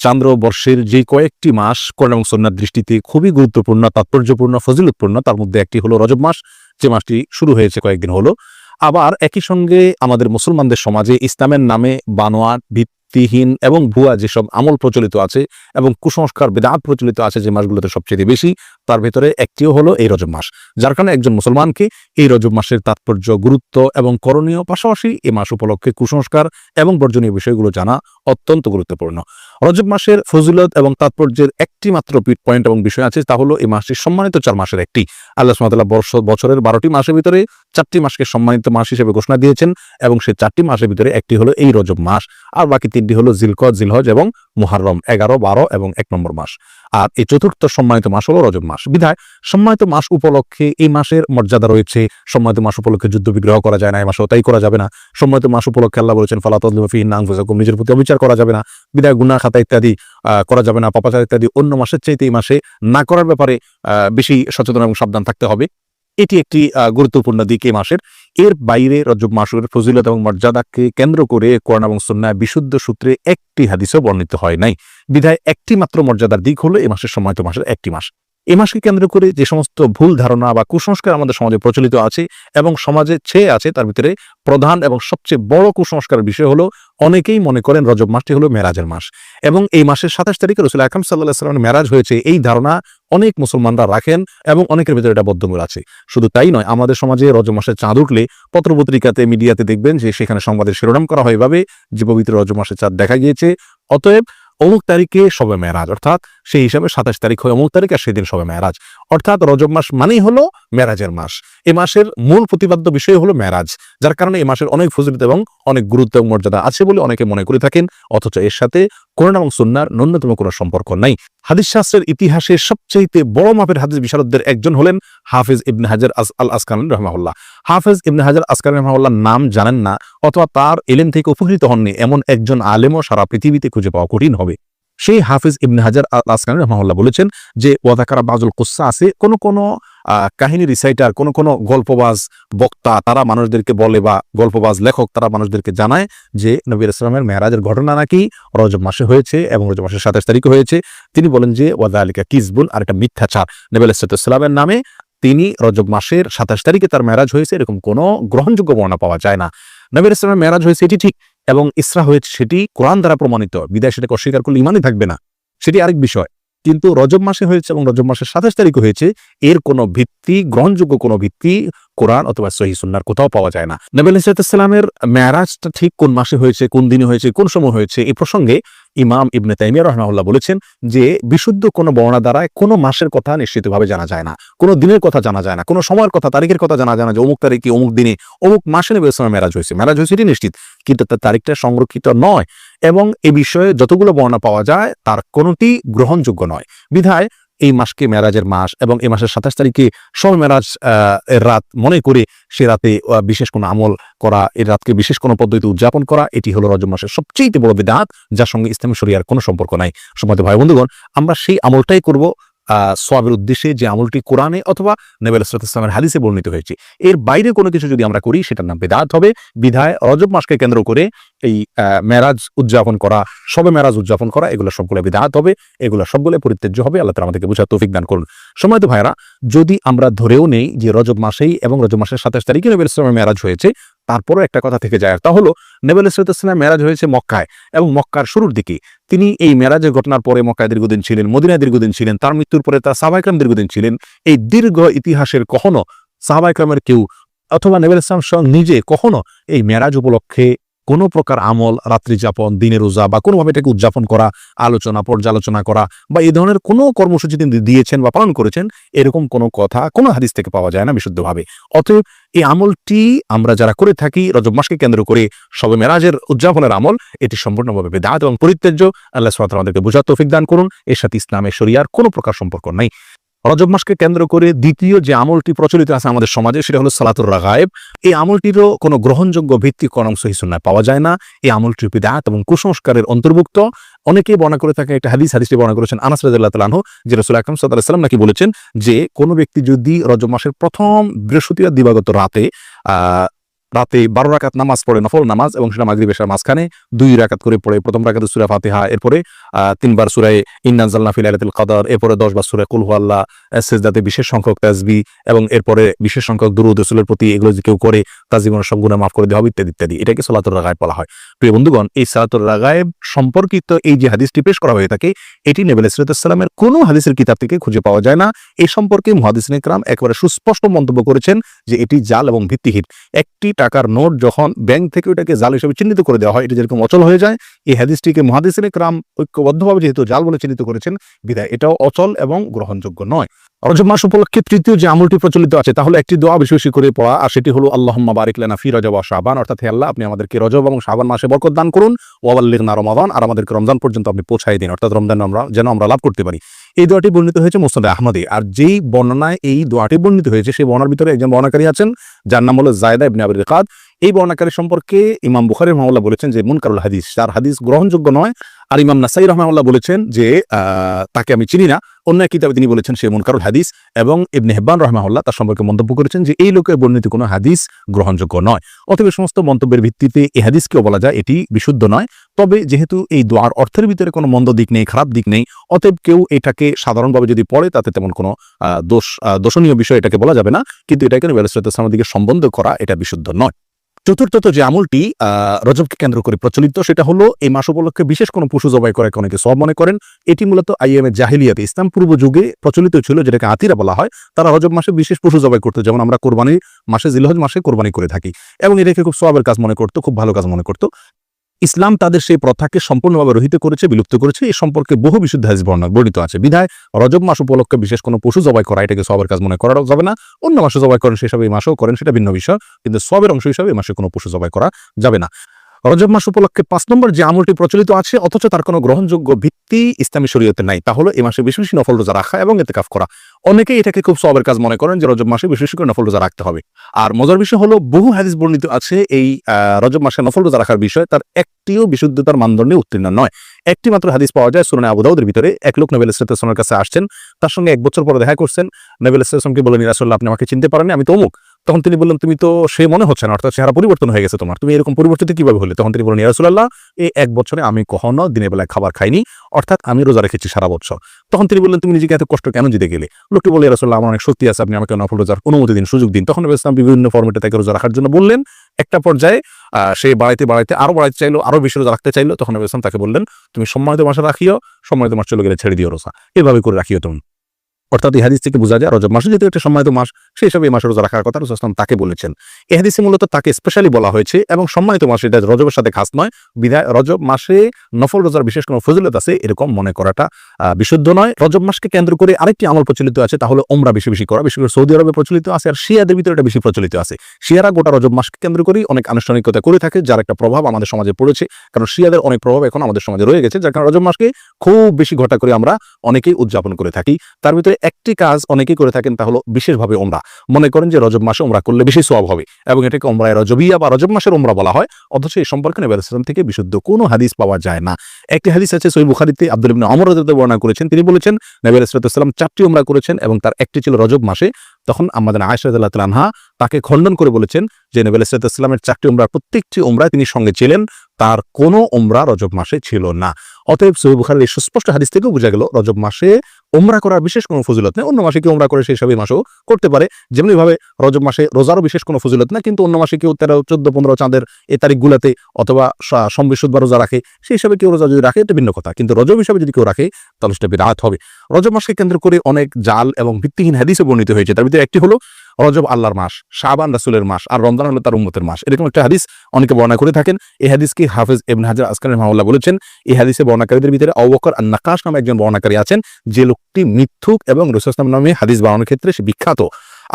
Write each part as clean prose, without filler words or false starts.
চান্দ্র বর্ষের যে কয়েকটি মাস কোরআন এবং সুন্নাহর দৃষ্টিতে খুবই গুরুত্বপূর্ণ, তাৎপর্যপূর্ণ, ফজিলতপূর্ণ, তার মধ্যে একটি হলো রজব মাস, যে মাসটি শুরু হয়েছে কয়েকদিন হলো। আবার একই সঙ্গে আমাদের মুসলমানদের সমাজে ইসলামের নামে বানোয়াট, ভিত্তিহীন এবং ভুয়া যেসব আমল প্রচলিত আছে এবং কুসংস্কার, বিদআত প্রচলিত আছে যে মাসগুলোতে সবচেয়ে বেশি, তার ভেতরে একটিও হলো এই রজব মাস। যার কারণে একজন মুসলমানকে এই রজব মাসের তাৎপর্য, গুরুত্ব এবং করণীয়, পাশাপাশি এই মাস উপলক্ষে কুসংস্কার এবং বর্জনীয় বিষয়গুলো জানা অত্যন্ত গুরুত্বপূর্ণ। রজব মাসের ফজিলত এবং তাৎপর্যের একটি মাত্র পয়েন্ট এবং বিষয় আছে, তা হলো এই মাসটি সম্মানিত 4 মাসের একটি। আল্লাহ সুবহানাহু ওয়া তাআলা বছরের 12টি মাসের ভিতরে 4টি মাসকে সম্মানিত মাস হিসেবে ঘোষণা দিয়েছেন এবং সেই 4টি মাসের ভিতরে একটি হলো এই রজব মাস, আর বাকি 3টি হলো জিলকদ, জিলহজ এবং মুহররম, 11, 12 এবং 1 নম্বর মাস। আর এই চতুর্থ সম্মানিত মাস হলো রজব মাস। বিধায় সম্মানিত মাস উপলক্ষে এই মাসের মর্যাদা রয়েছে। সম্মানিত মাস উপলক্ষে যুদ্ধ বিগ্রহ করা যায় না, এই মাসেও তাই করা যাবে না। সম্মানিত মাস উপলক্ষে আল্লাহ বলেছেন ফালা তাযলিমু ফীহিন্না আনফুসাকুম, নিজের প্রতি অবিচার করা যাবে না। বিধায় গুনাহ খাতা ইত্যাদি করা যাবে না, পাপাচার ইত্যাদি অন্য মাসের চাইতে এই মাসে না করার ব্যাপারে বেশি সচেতন এবং সাবধান থাকতে হবে। এটি একটি গুরুত্বপূর্ণ দিক এই মাসের। এর বাইরে রজব মাসের ফজিলত এবং মর্যাদাকে কেন্দ্র করে কোরআন এবং সুন্নাহ বিশুদ্ধ সূত্রে একটি হাদিসও বর্ণিত হয় নাই। বিধায় একটি মাত্র মর্যাদার দিক হলো এই মাসের সম্মানিত মাসের একটি মাস। এই মাসকে কেন্দ্র করে যে সমস্ত ভুল ধারণা বা কুসংস্কার আমাদের সমাজে প্রচলিত আছে এবং সমাজে ছেয়ে আছে, তার ভিতরে প্রধান এবং সবচেয়ে বড় কুসংস্কারের বিষয় হলো অনেকেই মনে করেন রজব মাসটি হলো মেরাজের মাস এবং এই মাসের 27 তারিখে রাসূল আকরাম সাল্লাল্লাহু আলাইহি ওয়াসাল্লামের মেরাজ হয়েছে, এই ধারণা অনেক মুসলমানরা রাখেন এবং অনেকের ভিতরে এটা বদ্ধমূল আছে। শুধু তাই নয়, আমাদের সমাজে রজব মাসে চাঁদ উঠলে পত্রপত্রিকাতে, মিডিয়াতে দেখবেন যে সেখানে সংবাদের শিরোনাম করা হয় এভাবে যে পবিত্র রজব মাসে চাঁদ দেখা গিয়েছে, অতএব অমুক তারিখে শবে মেরাজ, অর্থাৎ সেই হিসাবে 27 তারিখ হয় অমুক তারিখ আর সেদিন শবে মেরাজ, অর্থাৎ রজব মাস মানেই হলো মেরাজের মাস। এই মাসের মূল প্রতিপাদ্য বিষয় হলো মেরাজ, যার কারণে এই মাসের অনেক ফজিলত এবং অনেক গুরুত্ব এবং মর্যাদা আছে বলে অনেকে মনে করে থাকেন, অথচ এর সাথে কোরআন এবং সুন্নাহর ন্যূনতম কোনো সম্পর্ক নাই। হাদিস শাস্ত্রের ইতিহাসে সবচেয়ে বড় মাপের হাদিস বিশারদদের একজন হলেন হাফিজ ইবনে হাজার আল আসকালানী রাহিমাহুল্লাহ। হাফিজ ইবনে হাজার আসকালানী রাহিমাহুল্লাহর নাম জানেন না অথবা তার ইলম থেকে উপকৃত হননি এমন একজন আলেমও সারা পৃথিবীতে খুঁজে পাওয়া কঠিন হবে। সেই হাফিজ ইবনে হাজার আল আসকালানী রাহিমাহুল্লাহ বলেছেন যে ওয়াযাকারা বাযুল কুসসা আছে, কোন কাহিনী রিসাইটার, কোন গল্পবাজ বক্তা তারা মানুষদেরকে বলে বা গল্পবাজ লেখক তারা মানুষদেরকে জানায় যে নবী রাসূলের মেরাজের ঘটনা নাকি রজব মাসে হয়েছে এবং রজব মাসের 27 তারিখে হয়েছে। তিনি বলেন যে ওয়াযালিকা কিযবুন, আর এটা মিথ্যাচার। নবী আলাইহিস সালামের নামে তিনি রজব মাসের 27 তারিখে তার মেরাজ হয়েছে এরকম কোনো গ্রহণযোগ্য বর্ণনা পাওয়া যায় না। নবী রাসূলের মেরাজ হয়েছে এটি ঠিক এবং ইসরা হয়েছে সেটি কোরআন দ্বারা প্রমাণিত, বিদায় সেটাকে অস্বীকার করলে ইমানই থাকবে না, সেটি আরেক বিষয়। কিন্তু রজব মাসে হয়েছে এবং রজব মাসের 27 তারিখে হয়েছে, এর কোনো ভিত্তি, গ্রহণযোগ্য কোনো ভিত্তি কোরআন অথবা সহিহ সুন্নাহর কোথাও পাওয়া যায় না। নবী আলাইহিস সালামের মেরাজটা ঠিক কোন মাসে হয়েছে, কোন দিনে হয়েছে, কোন সময় হয়েছে, এই প্রসঙ্গে ইমাম ইবনে তাইমিয়া রাহিমাহুল্লাহ বলেছেন যে বিশুদ্ধ কোনো বর্ণনা দ্বারা কোনো মাসের কথা নিশ্চিতভাবে জানা যায় না, কোনো দিনের কথা জানা যায় না, কোনো সময়ের কথা, তারিখের কথা জানা যায় না যে অমুক তারিখে অমুক দিনে অমুক মাসে নবী সাল্লাল্লাহু মেরাজ হয়েছে। মেরাজ হয়েছে এটি নিশ্চিত, কিন্তু তার তারিখটা সংরক্ষিত নয় এবং এ বিষয়ে যতগুলো বর্ণনা পাওয়া যায় তার কোনোটি গ্রহণযোগ্য নয়। বিধায় এই মাসকে মেরাজের মাস এবং এই মাসের 27 তারিখে শবে মেরাজ এর রাত মনে করে সে রাতে বিশেষ কোনো আমল করা, এই রাতকে বিশেষ কোনো পদ্ধতিতে উদযাপন করা, এটি হলো রজব মাসের সবচেয়ে বড় বিদআত, যার সঙ্গে ইসলামী শরিয়ার কোনো সম্পর্ক নাই। সম্মানিত ভাই বন্ধুগণ, আমরা সেই আমলটাই করব সওয়াবের উদ্দেশ্যে যে আমলটি কোরআনে অথবা নবী আলাইহিস সালামের হাদিসে বর্ণিত হয়েছে। এর বাইরে কোনো কিছু যদি আমরা করি সেটার নাম বিদআত হবে। বিধায় রজব মাসকে কেন্দ্র করে এই মেরাজ উদযাপন করা, শবে মেরাজ উদযাপন করা, এগুলো সবগুলো বিদআত হবে, এগুলো সবগুলো পরিত্যাজ্য হবে। আল্লাহ তাআলা আমাদেরকে বুঝার তৌফিক দান করুন। সম্মানিত ভাইরা, যদি আমরা ধরেও নেই যে রজব মাসেই এবং রজব মাসের 27 তারিখে নবী আলাইহিস সালামের মেরাজ হয়েছে, তারপরও একটা কথা থেকে যায়, তা হলো নবী আলাইহিস সালামের মেরাজ হয়েছে মক্কায় এবং মক্কার শুরুর দিকে। তিনি এই মেরাজের ঘটনার পরে মক্কায় দীর্ঘদিন ছিলেন, মদিনায় দীর্ঘদিন ছিলেন, তার মৃত্যুর পরে তার সাহাবায়ে কেরাম দীর্ঘদিন ছিলেন। এই দীর্ঘ ইতিহাসের কখনো সাহাবায়ে কেরামের কেউ অথবা নবী আলাইহিস সালাম নিজে কখনো এই মেরাজ উপলক্ষে কোনো প্রকার আমল, রাত্রি যাপন, দিনের রোজা বা কোনোভাবে এটাকে উদযাপন করা, আলোচনা, পর্যালোচনা করা বা এই ধরনের কোনো কর্মসূচি তিনি দিয়েছেন বা পালন করেছেন, এরকম কোনো কথা কোনো হাদিস থেকে পাওয়া যায় না বিশুদ্ধভাবে। অতএব এই আমলটি আমরা যারা করে থাকি রজব মাসকে কেন্দ্র করে শবে মেরাজের উদযাপনের আমল, এটি সম্পূর্ণভাবে বিদআত এবং পরিত্যাজ্য। আল্লাহ সুবহানাহু ওয়া তাআলা আমাদেরকে বুঝার তৌফিক দান করুন। এর সাথে ইসলামের শরিয়ার কোনো প্রকার সম্পর্ক নাই। রজব মাসকে কেন্দ্র করে দ্বিতীয় যে আমলটি প্রচলিত আছে আমাদের সমাজে, সেটা হলো সালাতুর রাগায়েব। এই আমলটিরও কোনো গ্রহণযোগ্য ভিত্তি কোরআন সহিহ সুন্নাহয় পাওয়া যায় না। এই আমলটি বিদআত এবং কুসংস্কারের অন্তর্ভুক্ত। অনেকেই বর্ণনা করে থাকে একটা হাদিসটি বর্ণনা করেছেন আনাস রাদিয়াল্লাহু তাআলা আনহু, যে রাসূল আকরাম সাল্লাল্লাহু আলাইহি ওয়াসাল্লাম নাকি বলেছেন যে কোনো ব্যক্তি যদি রজব মাসের প্রথম বৃহস্পতিবার দিবাগত রাতে রাতে 12 রাকাত নামাজ পড়ে, নফল নামাজ, এবং সেটা মাগরিব এশার মাঝখানে 2 রাকাত করে পড়ে। প্রথম রাকাতে সূরা ফাতিহা, এরপরে 3 বার সূরা ইন্না আনজালনা ফি লাইলাতুল কদর, এরপরে 10 বার সূরা কুল হুয়াল্লাহ, সিজদাতে বিশেষ সংখ্যক তাসবিহ, এবং এরপরে বিশেষ সংখ্যক দুরূদ রাসূলের প্রতি, এগুলো যে কেউ করে তার জীবনের সব গুনাহ মাফ করে দেওয়া হবে ইত্যাদি ইত্যাদি। এটাকে সালাতুর রাগায়েব বলা হয়। প্রিয় বন্ধুগণ, এই সালাতুর রাগায়েব সম্পর্কিত এই যে হাদিসটি পেশ করা হয়ে থাকে, এটি নবী আলাইহিস সালামের কোনো হাদিসের কিতাব থেকে খুঁজে পাওয়া যায় না। এই সম্পর্কে মুহাদ্দিসিনে কেরাম একেবারে সুস্পষ্ট মন্তব্য করেছেন যে এটি জাল এবং ভিত্তিহীন। একটি টাকার নোট যখন ব্যাংক থেকে ওটাকে জাল হিসেবে চিহ্নিত করে দেওয়া হয়, এটা যেরকম অচল হয়ে যায়, এই হাদিসটিকে মুহাদ্দিসিনে কেরাম ঐক্যবদ্ধভাবে যেহেতু জাল বলে চিহ্নিত করেছেন, বিধায় এটাও অচল এবং গ্রহণযোগ্য নয়। রজব মাস উপলক্ষে তৃতীয় যে আমলটি প্রচলিত আছে তা হলো একটি দোয়া বেশি বেশি করে পড়া, আর সেটি হলো আল্লাহুম্মা বারিক লানা ফি রজব ওয়া শাবান, অর্থাৎ হে আল্লাহ, আপনি আমাদেরকে রজব এবং শাবান মাসে বরকত দান করুন, ওয়া বাল্লিগনা রমাদান, আর আমাদেরকে রমজান পর্যন্ত আপনি পৌঁছায় দিন, অর্থাৎ রমজান যেন আমরা লাভ করতে পারি। এই দোয়াটি বর্ণিত হয়েছে মুসনাদে আহমদে। আর যেই বর্ণনায় এই দোয়াটি বর্ণিত হয়েছে সেই বর্ণনার ভিতরে একজন বর্ণনাকারী আছেন যার নাম হলো যায়েদা ইবনে আবি রিকাদ। এই বর্ণনাকারী সম্পর্কে ইমাম বুখারী রাহিমাহুল্লাহ বলেছেন যে মুনকারুল হাদিস, তার হাদিস গ্রহণযোগ্য নয়। আর ইমাম নাসাই রাহিমাহুল্লাহ বলেছেন যে তাকে আমি চিনি না। অন্য এক কিতাবে তিনি বলেছেন সে মুনকারুল হাদিস, এবং ইবনে হিব্বান রাহিমাহুল্লাহ তার সম্পর্কে মন্তব্য করেছেন যে এই লোকের বর্ণিত কোনো হাদিস গ্রহণযোগ্য নয়। অতএব সমস্ত মন্তব্যের ভিত্তিতে এই হাদিসকেও বলা যায় এটি বিশুদ্ধ নয়। তবে যেহেতু এই দোয়ার অর্থের ভিতরে কোনো মন্দ দিক নেই, খারাপ দিক নেই, অতএব কেউ এটাকে সাধারণভাবে যদি পড়ে তাতে তেমন কোনো দোষণীয় বিষয় এটাকে বলা যাবে না, কিন্তু এটাকে নবী আলাইহিস সালামের দিকে সম্বন্ধ করা এটা বিশুদ্ধ নয়। চতুর্থত যে আমলটি রজবকে কেন্দ্র করে প্রচলিত, সেটা হলো এই মাস উপলক্ষে বিশেষ কোনো পশু জবাই করে অনেকে সওয়াব মনে করেন। এটি মূলত আইয়ামে জাহিলিয়াতে, ইসলাম পূর্ব যুগে প্রচলিত ছিল, যেটাকে আতিরা বলা হয়। তারা রজব মাসে বিশেষ পশু জবাই করতো, যেমন আমরা কোরবানির মাসে জিলহজ মাসে কোরবানি করে থাকি, এবং এটাকে খুব সওয়াবের কাজ মনে করতো, খুব ভালো কাজ মনে করতো। ইসলাম তাদের সেই প্রথাকে সম্পূর্ণভাবে রহিত করেছে, বিলুপ্ত করেছে। এই সম্পর্কে বহু বিশুদ্ধ হাদিস বর্ণিত আছে। বিধায় রজব মাস উপলক্ষে বিশেষ কোনো পশু জবাই করা এটাকে সওয়াবের কাজ মনে করা যাবে না। অন্য মাসে জবাই করেন সেসব এই মাসেও করেন, সেটা ভিন্ন বিষয়, কিন্তু সওয়াবের অংশ হিসাবে এই মাসে কোনো পশু জবাই করা যাবে না। রজব মাস উপলক্ষে 5 নম্বর যে আমলটি প্রচলিত আছে অথচ তার কোনো গ্রহণযোগ্য ভিত্তি ইসলামী শরীয়তে নাই, তা হলো এই মাসে বেশি বেশি নফল রোজা রাখা এবং ইতিকাফ করা। অনেকেই এটাকে খুব সওয়াবের কাজ মনে করেন যে রজব মাসে বেশি বেশি করে নফল রোজা রাখতে হবে। আর মজার বিষয় হলো বহু হাদিস বর্ণিত আছে এই রজব মাসে নফল রোজা রাখার বিষয়, তার একটিও বিশুদ্ধতার মানদণ্ডে উত্তীর্ণ নয়। একটি মাত্র হাদিস পাওয়া যায় সুনানে আবু দাউদের ভিতরে। এক লোক নবী আলাইহিস সালামের কাছে আসছেন, তার সঙ্গে 1 বছর পরে দেখা করছেন। নবী আলাইহিস সালামকে বললেন, ইয়া রাসূলুল্লাহ, আপনি আমাকে চিনতে পারেননি, আমি তো অমুক। তখন তিনি বললেন, তুমি তো সে মনে হচ্ছে না, অর্থাৎ চেহারা পরিবর্তন হয়ে গেছে তোমার, তুমি এরকম পরিবর্তিত কিভাবে হলে? তখন তিনি বললেন, ইয়া রাসূলুল্লাহ, এই 1 বছরে আমি কখনো দিনের বেলায় খাবার খাইনি, অর্থাৎ আমি রোজা রেখেছি সারা বছর। তখন তিনি বললেন, তুমি নিজেকে এত কষ্ট কেন দিতে গেলে? লোকটি বলে, ইয়া রাসূলুল্লাহ, আমার অনেক শক্তি আছে, আপনি আমাকে নফল রোজার অনুমতি দিন, সুযোগ দিন। তখন নবী ইসলাম বিভিন্ন ফরম্যাটে তাকে রোজা রাখার জন্য বললেন। একটা পর্যায়ে সে বাড়াইতে আরো বাড়াইতে চাইলো, আরো বেশি রোজা রাখতে চাইলো। তখন নবী ইসলাম তাকে বললেন, তুমি সম্মানিত মাসে রাখিও, সম্মানিত মাস চলে গেলে ছেড়ে দিও রোজা, এভাবে করে রাখিও তুমি। অর্থাৎ এই হাদিস থেকে বোঝা যায় রজব মাসে যেহেতু একটা সম্মানিত মাস, সেই হিসাবে এই মাসে রোজা রাখার কথা রাসূল সাল্লাল্লাহু আলাইহি ওয়াসাল্লাম তাকে বলেছেন। এই হাদিসে মূলত তাকে স্পেশালি বলা হয়েছে, এবং সম্মানিত মাস, এটা রজবের সাথে খাস নয়। বিধায় রজব মাসে নফল রোজার বিশেষ কোনো ফজিলত আছে এরকম মনে করাটা বিশুদ্ধ নয়। রজব মাসকে কেন্দ্র করে আরেকটি আমল প্রচলিত আছে, তা হলো উমরা বেশি বেশি করা। বিশেষ করে সৌদি আরবে প্রচলিত আছে, আর শিয়াদের ভিতরে এটা বেশি প্রচলিত আছে। শিয়ারা গোটা রজব মাসকে কেন্দ্র করেই অনেক আনুষ্ঠানিকতা করে থাকে, যার একটা প্রভাব আমাদের সমাজে পড়েছে। কারণ শিয়াদের অনেক প্রভাব এখন আমাদের সমাজে রয়ে গেছে, যার কারণে রজব মাসকে খুব বেশি ঘটা করে আমরা অনেকেই উদযাপন করে থাকি। তার ভিতরে একটি কাজ অনেকেই করে থাকেন, তা হলো বিশেষভাবে উমরা। মনে করেন যে রজব মাসে উমরা করলে বেশি সওয়াব হবে, এবং এটাকে উমরায়ে রজবিয়া বা রজব মাসের উমরা বলা হয়। অথচ এই সম্পর্কে নবী আলাইহিস সালাম থেকে বিশুদ্ধ কোনো হাদিস পাওয়া যায় না। একটি হাদিস আছে সহিহ বুখারীতে, আব্দুল ইবনে ওমর রাদিয়াল্লাহু বর্ণনা করেছেন। তিনি বলেছেন নবী আলাইহিস সালাম 4টি উমরা করেছেন, এবং তার একটি ছিল রজব মাসে। তখন আমাদের আয়েশা রাদিয়াল্লাহু তাআলা আনহা তাকে খণ্ডন করে বলেছেন যে নবী আলাইহিস সালামের 4টি উমরার প্রত্যেকটি উমরায় তিনি সঙ্গে ছিলেন, তার কোনো উমরা রজব মাসে ছিল না। অতএব সহিহ বুখারীর এই সুস্পষ্ট হাদিস থেকেও বোঝা গেল রজব মাসে উমরা করার বিশেষ কোনো ফজিলত নেই। অন্য মাসে কেউ উমরা করে সেই সবই মাসেও করতে পারে। যেমনিভাবে রজব মাসে রোজারও বিশেষ কোনো ফজিলত না, কিন্তু অন্য মাসে কেউ 13, 14, 15 চাঁদের এই তারিখগুলোতে অথবা সোম বৃহস্পতিবার রোজা রাখে, সেই হিসাবে কেউ রোজা যদি রাখে এটা ভিন্ন কথা, কিন্তু রজব হিসাবে যদি কেউ রাখে তাহলে সেটা বিদআত হবে। রজব মাসকে কেন্দ্র করে অনেক জাল এবং ভিত্তিহীন হাদিসও বর্ণিত হয়েছে। তার ভিতরে একটি হলো রজব আল্লাহর মাস, শাবান রাসূলের মাস, আর রমজান হলো তার উম্মতের মাস। এরকম একটা হাদিস অনেকে বর্ণনা করে থাকেন। এই হাদিসকে হাফেজ ইবনে হাজার আসকালানি রাহিমাহুল্লাহ বলেছেন, এই হাদিসে বর্ণনাকারীদের ভিতরে আবু বকর আন-নাকাশ নামে একজন বর্ণনাকারী আছেন, যে লোকটি মিথ্যুক এবং রাসূল সাল্লাল্লাহু আলাইহি ওয়াসাল্লাম নামে হাদিস বানানোর ক্ষেত্রে সে বিখ্যাত।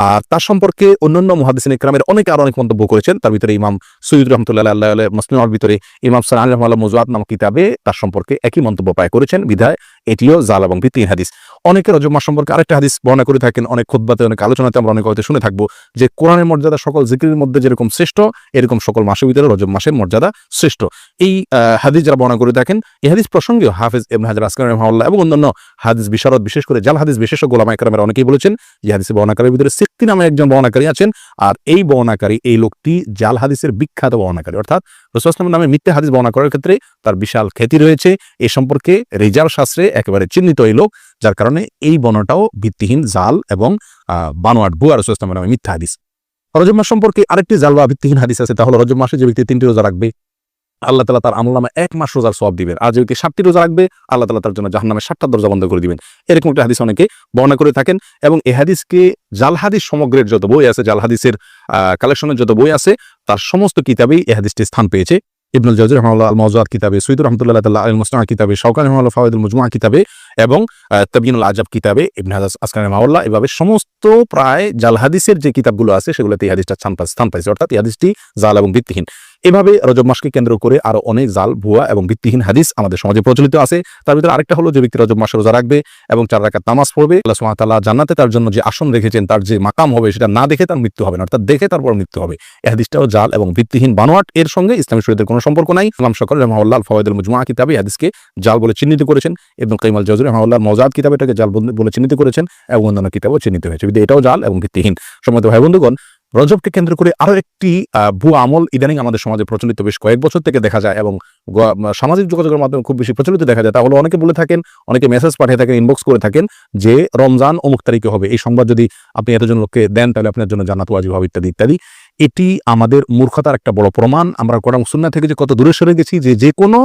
আর তার সম্পর্কে অন্যান্য মুহাদ্দিসিনে কেরামের অনেকে আরো অনেক মন্তব্য করেছেন। তার ভিতরে ইমাম সুয়ুতি রাহমাতুল্লাহি আলাইহি মুসলিমের ভিতরে ইমাম সানানি রাহিমাহুল্লাহ মুজওয়াত নামক কিতাবে তার সম্পর্কে একই মন্তব্য প্রায় করেছেন। বিধায় এটিও জাল এবং ভিত্তিহীন হাদিস। অনেকে রজব মাস সম্পর্কে আরেকটা হাদিস বর্ণনা করে থাকেন, অনেক খুতবাতে, অনেক আলোচনাতে আমরা অনেক হয়তো শুনে থাকবো, যে কোরআনের মর্যাদা সকল জিকিরের মধ্যে যেরকম শ্রেষ্ঠ, এরকম সকল মাসের ভিতরে রজব মাসের মর্যাদা শ্রেষ্ঠ। এই হাদিস যারা বর্ণনা করে থাকেন, এই হাদিস প্রসঙ্গেও হাফেজ ইবনে হাজার আসকালানি রাহিমাহুল্লাহ এবং অন্যান্য হাদিস বিশারদ, বিশেষ করে জাল হাদিস বিশেষজ্ঞ উলামায়ে কেরামের অনেকেই বলেছেন যে হাদিসের বর্ণনাকারীর ভিতরে ব্যক্তি নামে একজন বর্ণনাকারী আছেন, আর এই বর্ণনাকারী এই লোকটি জাল হাদিসের বিখ্যাত বর্ণনাকারী, অর্থাৎ রাসূলুল্লাহ সাল্লাল্লাহু আলাইহি ওয়াসাল্লামের নামে মিথ্যা হাদিস বর্ণনা করার ক্ষেত্রে তার বিশাল খ্যাতি রয়েছে। এ সম্পর্কে রিজাল শাস্ত্রে একেবারে চিহ্নিত এই লোক, যার কারণে এই বর্ণনাটাও ভিত্তিহীন, জাল এবং বানোয়াট ভুয়া রাসূলুল্লাহ সাল্লাল্লাহু আলাইহি ওয়াসাল্লামের নামে মিথ্যা হাদিস। রজব মাস সম্পর্কে আরেকটি জাল বা ভিত্তিহীন হাদিস আছে, তা হলো রজব মাসে যে ব্যক্তি 3টি রোজা রাখবে আল্লাহ তাআলা তার আমলনামায় 1 মাস রোজার সওয়াব দিবেন, আর যে ব্যক্তি 7টি রোজা রাখবে আল্লাহ তাআলা তার জন্য জাহান্নামের 7টা দরজা বন্ধ করে দিবেন। এরকম একটা হাদিস অনেকে বর্ণনা করে থাকেন, এবং এই হাদিসকে জাল হাদিস সমগ্রের যত বই আছে, জাল হাদিসের কালেকশনের যত বই আছে, তার সমস্ত কিতাবেই এই হাদিসটি স্থান পেয়েছে। ইবনুল জাওজি রাহিমাহুল্লাহ আল মাওজুআত কিতাবে, সুয়ুতী রাহমাতুল্লাহ তাআলা আল মুসনাদ কিতাবে, শাওকানি রাহিমাহুল্লাহ ফাওয়াইদুল মুজমুআ কিতাবে, এবং তাবয়িনুল আজাব কিতাবে ইবনে হাজার আসকালানি রাহিমাহুল্লাহ, এভাবে সমস্ত প্রায় জাল হাদিসের যে কিতাবগুলো আছে সেগুলোতে এই হাদিসটা স্থান পাইছে, অর্থাৎ এই হাদিসটি জাল এবং ভিত্তিহীন। এভাবে রজব মাসকে কেন্দ্র করে আরো অনেক জাল, ভুয়া এবং ভিত্তিহীন হাদিস আমাদের সমাজে প্রচলিত আছে। তার ভিতরে আরেকটা হলো, যে ব্যক্তি রজব মাসে রোজা রাখবে এবং 4 রাকাত নামাজ পড়বে, আল্লাহ সুবহানাহু ওয়া তাআলা জান্নাতে তার জন্য যে আসন রেখেছেন, তার যে মাকাম হবে, সেটা না দেখে তার মৃত্যু হবে না, অর্থাৎ দেখে তারপর মৃত্যু হবে। এই হাদিসটাও জাল এবং ভিত্তিহীন, বানোয়াট। এর সঙ্গে ইসলামী শরীয়তের কোনো সম্পর্ক নাই। ইমাম শাওকানি রাহিমাহুল্লাহ আল ফাওয়াইদুল মুজমুআ কিতাবে হাদিসকে জাল বলে চিহ্নিত করেছেন। ইবনুল কাইয়িম আল জাওজি রাহিমাহুল্লাহ আল মাওজুআত কিতাবে এটাকে জাল বলে চিহ্নিত করেছেন, এবং অন্যান্য কিতাবেও চিহ্নিত হয়েছে। এটাও জাল এবং ভিত্তিহীন। সম্মানিত ভাই বন্ধুগণ, রজবকে কেন্দ্র করে আরো একটি ভুয়া আমল ইদানিং আমাদের সমাজে প্রচলিত বেশ কয়েক বছর থেকে দেখা যায়, এবং সামাজিক যোগাযোগের মাধ্যমে খুব বেশি প্রচলিত দেখা যায়। তা হলো, অনেকে বলে থাকেন, অনেকে মেসেজ পাঠিয়ে থাকেন, ইনবক্স করে থাকেন যে রমজান অমুক তারিখে হবে, এই সংবাদ যদি আপনি এতজন লোককে দেন তাহলে আপনার জন্য জান্নাত ওয়াজিব হবে, ইত্যাদি ইত্যাদি। এটি আমাদের মূর্খতার একটা বড় প্রমাণ। আমরা কোরআন সুন্নাহ থেকে যে কত দূরে সরে গেছি, যে কোনো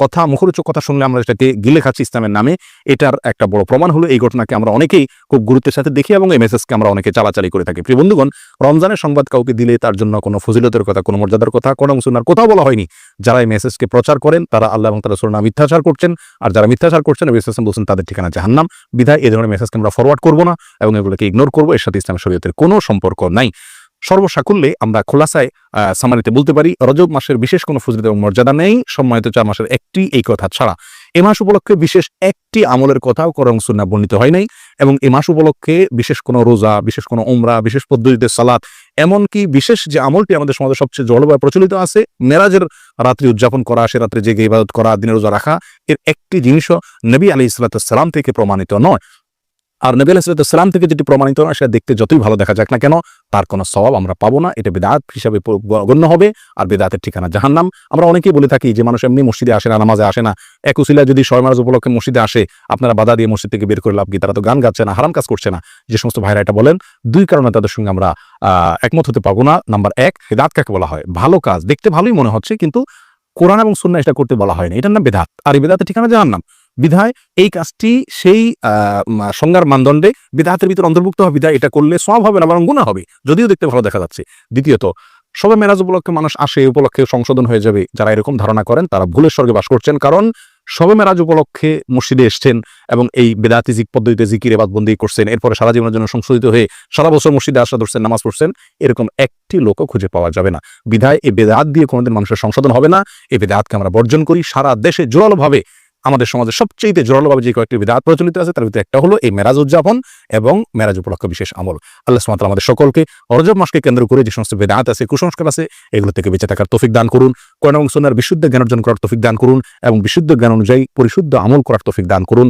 কথা, মুখরোচক কথা শুনলে আমরা এটাকে গিলে খাচ্ছি ইসলামের নামে। এটার একটা বড় প্রমাণ হলো এই ঘটনাকে আমরা অনেকেই খুব গুরুত্বের সাথে দেখি, এবং এই মেসেজকে আমরা অনেকে চালাচালি করে থাকি। প্রিয় বন্ধুগণ, রমজানের সংবাদ কাউকে দিলে তার জন্য কোনো ফজিলতের কথা, কোনো মর্যাদার কথা কোরআন সুন্নাহর কোথাও বলা হয়নি। যারা এই মেসেজকে প্রচার করেন তারা আল্লাহ এবং তার রাসূলের নামে মিথ্যাচার করছেন, আর যারা মিথ্যাচার করছেন নবী সাল্লাল্লাহু আলাইহি ওয়াসাল্লাম বলছেন তাদের ঠিকানা জাহান্নাম। বিধায় এই ধরনের মেসেজকে আমরা ফরওয়ার্ড করব না, এবং এগুলোকে ইগনোর করব। এর সাথে ইসলাম শরীয়তের কোনো সম্পর্ক নাই। সর্বসাকুল্যে আমরা খোলাসায় সামারিতে বলতে পারি, রজব মাসের বিশেষ কোনো ফজিলত এবং মর্যাদা নেই, সম্মানিত 4 মাসের একটি এই কথা ছাড়া। এ মাস উপলক্ষে বিশেষ একটি আমলের কথাও কোরআন সুন্নাহ বর্ণিত হয় নাই, এবং এ মাস উপলক্ষে বিশেষ কোনো রোজা, বিশেষ কোনো উমরা, বিশেষ পদ্ধতিতে সালাত, এমনকি বিশেষ যে আমলটি আমাদের সমাজে সবচেয়ে জলবায়ু প্রচলিত আছে, মেরাজের রাত্রি উদযাপন করা, সে রাত্রে জেগে ইবাদত করা, দিনে রোজা রাখা, এর একটি জিনিসও নবী আলাইহিস সালাম থেকে প্রমাণিত নয়। আর নবী আলাইহিস সালাম থেকে যেটি প্রমাণিত না, সেটা দেখতে যতই ভালো দেখা যাক না কেন, তার কোনো সওয়াব আমরা পাবো না। এটা বিদআত হিসাবে গণ্য হবে, আর বিদআতের ঠিকানা জাহান্নাম। আমরা অনেকেই বলে থাকি যে মানুষ এমনি মসজিদে আসে না, নামাজে আসে না, এক উসিলায় যদি শবে মারাজ উপলক্ষে মসজিদে আসে, আপনারা বাধা দিয়ে মসজিদ থেকে বের করে লাভ কি? তারা তো গান গাচ্ছে না, হারাম কাজ করছে না। যে সমস্ত ভাইরা এটা বলেন, 2 কারণে তাদের সঙ্গে আমরা একমত হতে পারবো না। নাম্বার 1, বিদআত কাকে বলা হয়? ভালো কাজ, দেখতে ভালোই মনে হচ্ছে, কিন্তু কোরআন এবং সুন্নাহ এটা করতে বলা হয় না, এটার নাম বিদআত, আর এই বিদআতের ঠিকানা জাহান্নাম। বিধায় এই কাজটি সেই সংজ্ঞার মানদণ্ডে বিদআতের ভিতর অন্তর্ভুক্ত হবে। বিধায় এটা করলে সওয়াব হবে না, বরং গুনাহ হবে, যদিও দেখতে ভালো দেখা যাচ্ছে। দ্বিতীয়ত, শবে মেরাজ উপলক্ষে মানুষ আসে, উপলক্ষে সংশোধন হয়ে যাবে, যারা এরকম ধারণা করেন তারা ভুলের স্বর্গে বাস করছেন। কারণ শবে মেরাজ উপলক্ষে মসজিদে এসছেন এবং এই বেদাতি পদ্ধতিতে জিকির ইবাদতবন্দি করছেন, এরপরে সারা জীবনের জন্য সংশোধিত হয়ে সারা বছর মসজিদে আসা ধরছেন, নামাজ পড়ছেন, এরকম একটি লোকও খুঁজে পাওয়া যাবে না। বিধায় এই বেদাত দিয়ে কোনোদিন মানুষের সংশোধন হবে না। এই বেদাতকে আমরা বর্জন করি। সারা দেশে জোরালোভাবে, আমাদের সমাজে সবচেয়ে জোরালোভাবে যে কয়েকটি বিদআত প্রচলিত আছে, তার ভিতরে একটা হলো এই মেরাজ উদযাপন এবং মেরাজ উপলক্ষে বিশেষ আমল। আল্লাহ সুবহানাহু ওয়া তাআলা আমাদের সকলকে রজব মাসকে কেন্দ্র করে যে সমস্ত বিদআত আছে, কুসংস্কার আছে, এগুলো থেকে বেঁচে থাকার তৌফিক দান করুন। কোরআন এবং সুন্নাহর বিশুদ্ধ জ্ঞান অর্জন করার তৌফিক দান করুন, এবং বিশুদ্ধ জ্ঞান অনুযায়ী পরিশুদ্ধ আমল করার তৌফিক দান করুন।